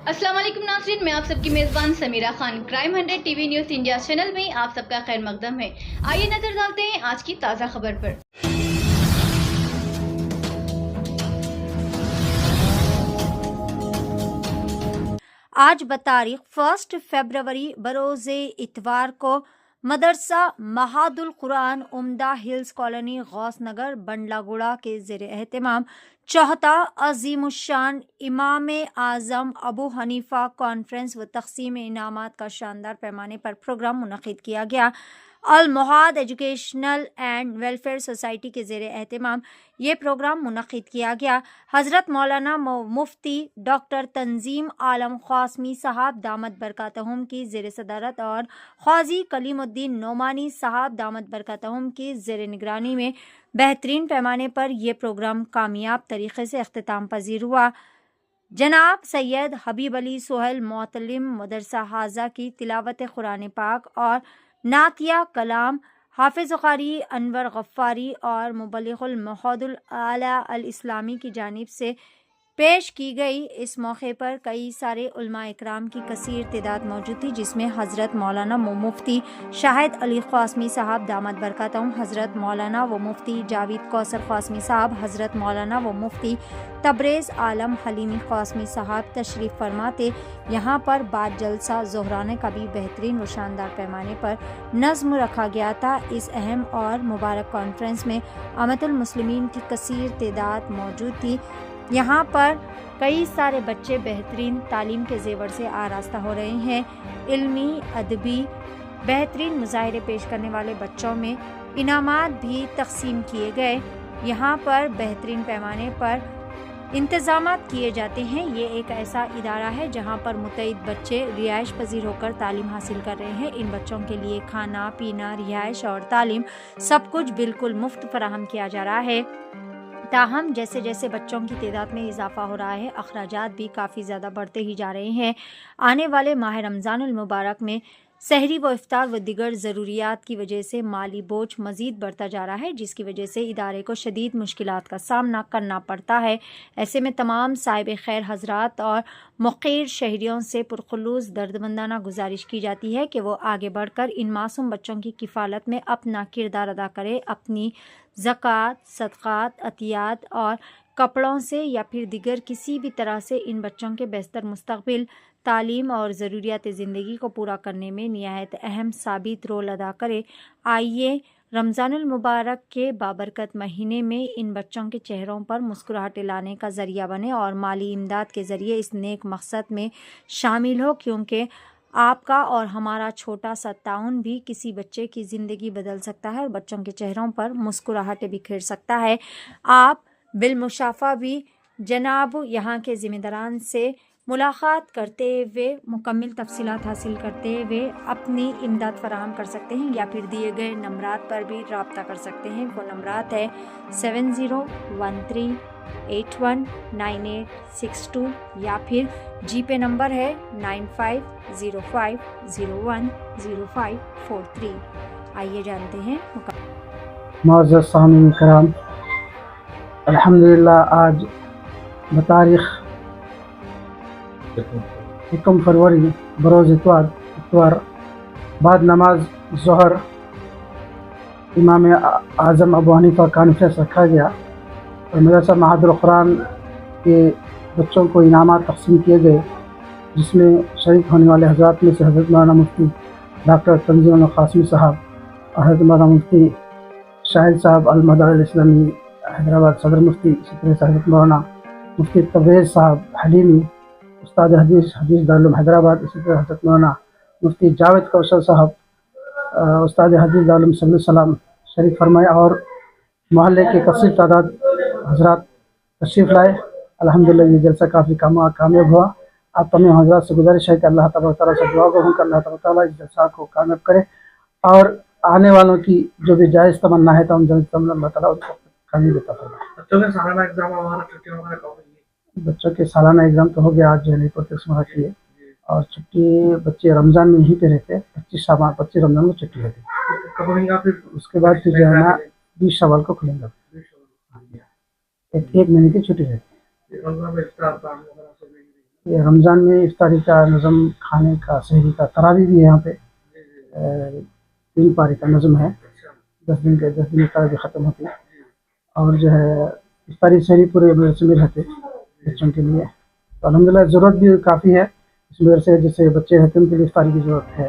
अस्सलाम वालेकुम नाज़रीन, मैं आप सबकी मेज़बान Samira Khan. Crime 100 TV news India channel में आप सबका खैर मकदम है। आइए नजर डालते हैं आज की ताज़ा खबर पर। आज बतारीख 1 फरवरी बरोज़े इतवार को मदरसा महादुल कुरान उम्दा हिल्स कॉलोनी गौस नगर बंडलागुड़ा के ज़ेर एहतमाम चौथा अज़ीमुश्शान इमाम आज़म अबू हनीफा कॉन्फ्रेंस व तक़सीम इनामात का शानदार पैमाने पर प्रोग्राम मुनक़िद किया गया। अल मुहाद एजुकेशनल एंड वेलफेयर सोसाइटी के ज़ेर एहतमाम ये प्रोग्राम मुनक़िद किया गया। हज़रत मौलाना मुफ्ती डॉक्टर तंजीम आलम क़ासमी साहब दामत बरकातहुम की ज़ेर सदारत और ख्वाजी कलीमुद्दीन नोमानी साहब दामत बरकातहुम की ज़ेर निगरानी में बेहतरीन पैमाने पर यह प्रोग्राम कामयाब तरीक़े से अख्तिताम पजीर हुआ। जनाब सैयद हबीब अली सोहेल मोतलिम मदरसा हाजा की तिलावत कुरान पाक और नातिया कलाम हाफिज़ क़ारी अनवर गफ़्फ़ारी और मुबल्लिग़ुल महदुल आला अल इस्लामी की जानिब से पेश की गई। इस मौके पर कई सारे उलमा इकराम की कसीर तादाद मौजूद थी, जिसमें हज़रत मौलाना व मुफ्ती शाहिद अली क़ासमी साहब दामत बरकातहुम, हज़रत मौलाना व मुफ्ती जावेद कौसर क़ासमी साहब, हज़रत मौलाना व मुफ्ती तबरेज़ आलम हलीमी क़ासमी साहब तशरीफ़ फरमाते। यहाँ पर बाद जलसा ज़ोहराने का भी बेहतरीन व शानदार पैमाने पर नज़्म रखा गया था। इस अहम और मुबारक कॉन्फ्रेंस में अमतुल मुस्लिमीन की कसीर तादाद मौजूद थी। यहाँ पर कई सारे बच्चे बेहतरीन तालीम के ज़ेवर से आरास्ता हो रहे हैं। इल्मी अदबी बेहतरीन मुज़ाहिरे पेश करने वाले बच्चों में इनामात भी तक़सीम किए गए। यहाँ पर बेहतरीन पैमाने पर इंतज़ामात किए जाते हैं। ये एक ऐसा इदारा है जहाँ पर मुतअद्दिद बच्चे रिहाइश पजीर होकर तालीम हासिल कर रहे हैं। इन बच्चों के लिए खाना पीना रिहाइश और तालीम सब कुछ बिल्कुल मुफ्त फराहम किया जा रहा है। ताहम जैसे जैसे बच्चों की तादाद में इजाफा हो रहा है, अखराजात भी काफ़ी ज़्यादा बढ़ते ही जा रहे हैं। आने वाले माह रमज़ानुल मुबारक में सहरी व इफ्तार व दिगर ज़रूरियात की वजह से माली बोझ मज़ीद बढ़ता जा रहा है, जिसकी वजह से इदारे को शदीद मुश्किलात का सामना करना पड़ता है। ऐसे में तमाम साहिब खैर हज़रात और मुक़ीर शहरियों से पुरखुलूस दर्दमंदाना गुजारिश की जाती है कि वो आगे बढ़कर इन मासूम बच्चों की किफ़ालत में अपना किरदार अदा करें। अपनी ज़कात, सदक़ात, अतियात और कपड़ों से या फिर दिगर किसी भी तरह से इन बच्चों के बेहतर मुस्तक़बिल, तालीम और ज़रूरियात ज़िंदगी को पूरा करने में निहायत अहम साबित रोल अदा करे। आइए रमज़ानुल मुबारक के बाबरकत महीने में इन बच्चों के चेहरों पर मुस्कुराहट लाने का ज़रिया बने और माली इमदाद के ज़रिए इस नेक मकसद में शामिल हो, क्योंकि आपका और हमारा छोटा सा ताउन भी किसी बच्चे की ज़िंदगी बदल सकता है और बच्चों के चेहरों पर मुस्कुराहटें बिखेर सकता है। आप बिलमुशाफ़ा भी जनाब यहाँ के ज़िम्मेदारान से मुलाकात करते हुए मुकम्मल तफसीलात हासिल करते हुए अपनी इमदाद फराहम कर सकते हैं या फिर दिए गए नंबरात पर भी रब्ता कर सकते हैं। वो नंबरात है 7013819862 या फिर जी पे नंबर है 9505010543। आइए जानते हैं मुअज़्ज़ज़ सामीन कराम, अल्हम्दुलिल्लाह आज बतारीख 1 फरवरी बरोज़ इतवार बाद नमाज ज़ोहर इमाम आज़म अबू हनीफा कॉन्फ्रेंस रखा गया और मदरसा महादुल कुरान के बच्चों को इनामात तक़सीम किए गए, जिसमें शरीक होने वाले हज़रात में से हज़रत मौलाना मुफ्ती डॉक्टर तंजीम आलम क़ासमी साहब और हज़रत मौलाना मुफ्ती शाहिद साहब अल मदर इस्लामी हैदराबाद सदर मुफ्ती, इसी तरह से हज़रत मौलाना मुफ्ती तबरेज़ साहब हलीमी उस्ताद हदीस दारुल हैदराबाद, इसी तरह हज़रत मौलाना मुफ्ती जावेद कौसर साहब उस्ताद हदीस दारुल सलाम शरीफ फरमाए और मोहल्ले के कसीर तादाद हज़रात तशरीफ़ लाए। अल्हम्दुलिल्लाह ये जलसा काफ़ी कामयाब हुआ। आप तमाम हज़रात से गुजारिश है कि अल्लाह तबारक तआला से दुआ करूँ कि अल्लाह तबारक तआला इस जलसा को कामयाब करे और आने वालों की जो भी जायज़ तमन्ना है तो हम जल्द अल्लाह तआला उनको कामयाबी अता फरमाए। बच्चों के सालाना एग्ज़ाम तो हो गया, आज जो है रिपोर्ट की है और छुट्टी बच्चे रमज़ान में यहीं पे रहते हैं। 25 रमज़ान को छुट्टी होती है, उसके बाद फिर जो है ना 20 शवाल को खुलेंगे। एक महीने की छुट्टी रहती है। ये रमज़ान में इफ्तारी का नज़म, खाने का, सहरी का, तरावी भी है यहाँ पे। 3 पारी का नज़म है, 10 दिन की तरावी ख़त्म होती है। और जो है इफ्तारी सहरी पूरे मदरसे में रहते बच्चों के लिए। तो अल्हम्दुलिल्लाह ज़रूरत भी काफ़ी है इस मदरसे, जैसे बच्चे रहते हैं उनके लिए इफ्तारी की ज़रूरत है,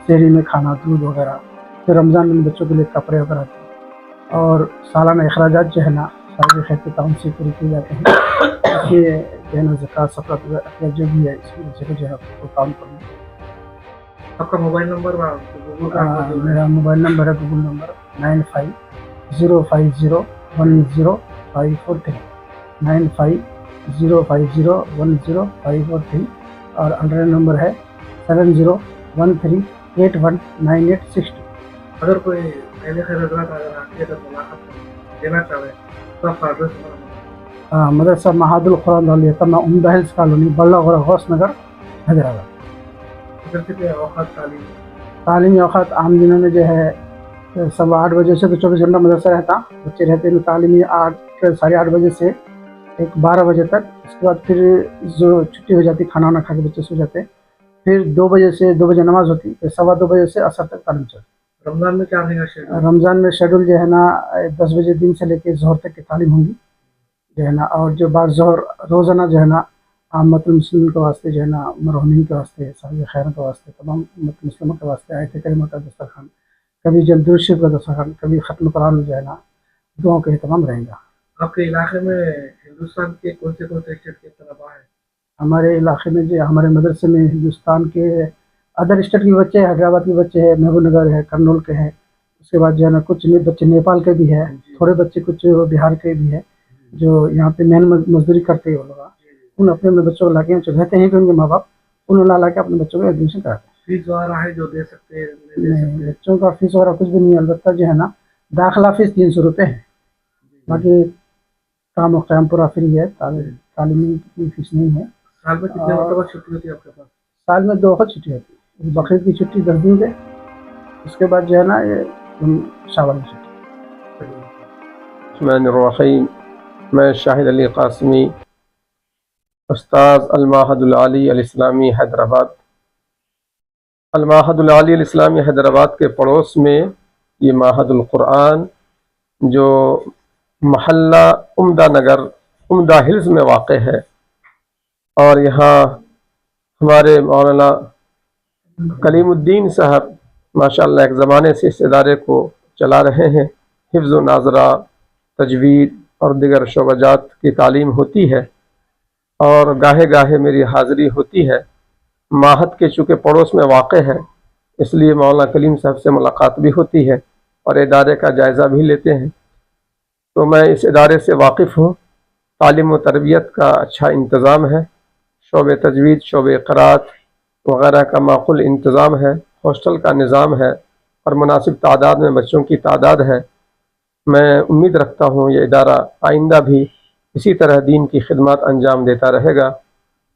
सहरी में खाना, दूध वगैरह। फिर रमज़ान में बच्चों के लिए कपड़े वगैरह थे। और सालाना अखराजात जो है ना सारे खैर के ताउन से पूरे किए जाते हैं। इसलिए जो है ना ज़कात, सफ़रत वगैरह जो भी है इसकी वजह से जो है वो काम करना। आपका मोबाइल नंबर मेरा मोबाइल नंबर है गूगल नंबर 9505010543 9505010543 और अल्टरनेट नंबर है 7013819862। अगर कोई पहले खैर हजरात अगर आके अगर मुलाकात देना चाहे तो आपका एड्रेस मदरसा महादुल कुरान दारुल उम्दा हिल्स कॉलोनी, बल्लागुड़ा, गौस नगर, हैदराबाद। मदरसे के औकात तालीमी औकात आम दिनों में जो है 8:15 बजे से तो 24 घंटा मदरसा रहता, बच्चे रहते हैं तालीमी 8 साढ़े 8 बजे से 12 बजे तक। उसके बाद फिर जो छुट्टी हो जाती, खाना वाना खा के बच्चे सो जाते हैं। फिर 2 बजे से 2 बजे नमाज होती, फिर 2:15 बजे से असर तक तालीम चलती। रमज़ान में क्या रहेगा शेड्यूल? रमज़ान में शेड्यूल जो है ना 10 बजे दिन से लेकर ज़ोहर तक की तालीम होंगी जो है ना। और जो बाद ज़ोहर रोज़ाना जो है ना आमतुल मुस्लिमीन के वास्ते जो है ना, मरहूमीन के वास्ते, साहिब खैर के वास्ते, तमाम उम्मत मुस्लिमों के वास्ते आयत करीमा का दस्तरखान, कभी जल्दुल शरीफ का दस्तरखान, कभी ख़त्म कुरान जो है ना दुआओं का एहतमाम रहेगा। आपके इलाके में हिंदुस्तान के कौन से स्टेट के तलबा हैं? हमारे इलाके में जो हमारे मदरसे में हिंदुस्तान के अदर स्टेट के बच्चे हैं, हैदराबाद के बच्चे हैं, महबूबनगर है, करनूल के हैं। उसके बाद जो है ना कुछ बच्चे नेपाल के भी है, थोड़े बच्चे कुछ बिहार के भी है जो यहाँ पे मेहनत मजदूरी करते हैं। वो लोग उन अपने बच्चों को लाके जो रहते हैं कि उनके माँ बाप उन ला के अपने बच्चों को एडमिशन कराते हैं। फीस वगैरह है जो दे सकते हैं? नहीं, बच्चों का फीस वगैरह कुछ भी नहीं है। अलबत्ता जो है ना दाखिला फीस 300 रुपये है, बाकी काम और क़याम पूरा फ्री है। तालीमी की फीस नहीं है। साल में कितने मतलब छुट्टी होती है आपके पास? साल में 2 वक्त छुट्टी होती है, बकरीद की छुट्टी 10 दिन के, उसके बाद जो है ना ये शाबान की बिस्मिल्लाहिर्रहमानिर्रहीम। मैं शाहिद अली क़ासिमी, उस्ताद अल-माहदुल आली अल-इस्लामी हैदराबाद। अल-माहदुल आली अल-इस्लामी हैदराबाद के पड़ोस में ये माहदुल कुरान जो महल्ला उम्दा नगर, उम्दा हिल्स में वाक़ है। और यहाँ हमारे मौलाना कलीमुद्दीन साहब माशाअल्लाह एक ज़माने से इस इदारे को चला रहे हैं। हिफ्ज़ व नाज़रा, तजवीद और दिगर शोबाजात की तालीम होती है और गाहे गाहे मेरी हाज़िरी होती है। माहद के चूँकि पड़ोस में वाक़ है इसलिए मौलाना कलीम साहब से मुलाकात भी होती है और इदारे का जायज़ा भी लेते हैं। तो मैं इस इदारे से वाकिफ़ हूँ। तालीम व तरबियत का अच्छा इंतज़ाम है, शोबे तजवीद, शोबे क़राअत वग़ैरह का माक़ूल इंतज़ाम है, हॉस्टल का निज़ाम है और मुनासिब तादाद में बच्चों की तादाद है। मैं उम्मीद रखता हूँ ये इदारा आइंदा भी इसी तरह दीन की खिदमत अंजाम देता रहेगा।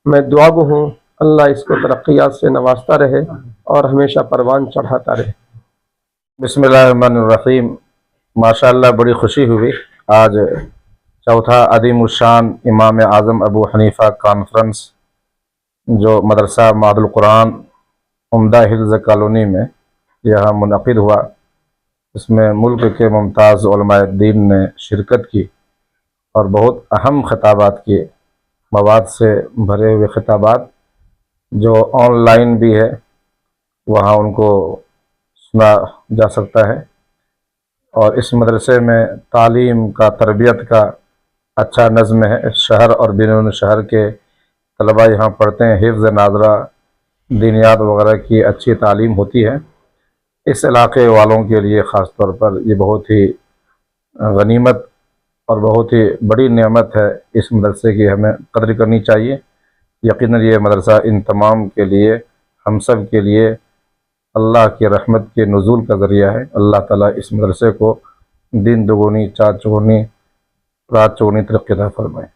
मैं दुआगो हूँ अल्लाह इसको तरक्यात से नवाजता रहे और हमेशा परवान चढ़ाता रहे। बिस्मिल्लाहिर्रहमानिर्रहीम। माशाअल्लाह बड़ी खुशी हुई आज चौथा अदीमुशान इमाम आज़म अबू हनीफ़ा कॉन्फ्रेंस जो मदरसा मादुल कुरान उम्दा हिल्स कॉलोनी में यहाँ मुनक़िद हुआ। इसमें मुल्क के मुमताज़ उलमाए दीन ने शिरकत की और बहुत अहम खिताबात किए, मवाद से भरे हुए खिताबात जो ऑनलाइन भी है वहाँ उनको सुना जा सकता है। और इस मदरसे में तालीम का, तरबियत का अच्छा नज़्म है। शहर और बिनून शहर के तलबा यहाँ पढ़ते हैं, हिफ्ज़ नाज़रा, दीनियात वगैरह की अच्छी तालीम होती है। इस इलाके वालों के लिए ख़ास तौर पर ये बहुत ही गनीमत और बहुत ही बड़ी नेमत है। इस मदरसे की हमें कदर करनी चाहिए। यकीनन ये मदरसा इन तमाम के लिए, हम सब के लिए अल्लाह की रहमत के नुज़ूल का ज़रिया है। अल्लाह ताला इस मदरसे को दिन दुगुनी, चार चौगुनी, रात चौगुनी तरक्की अता फरमाए।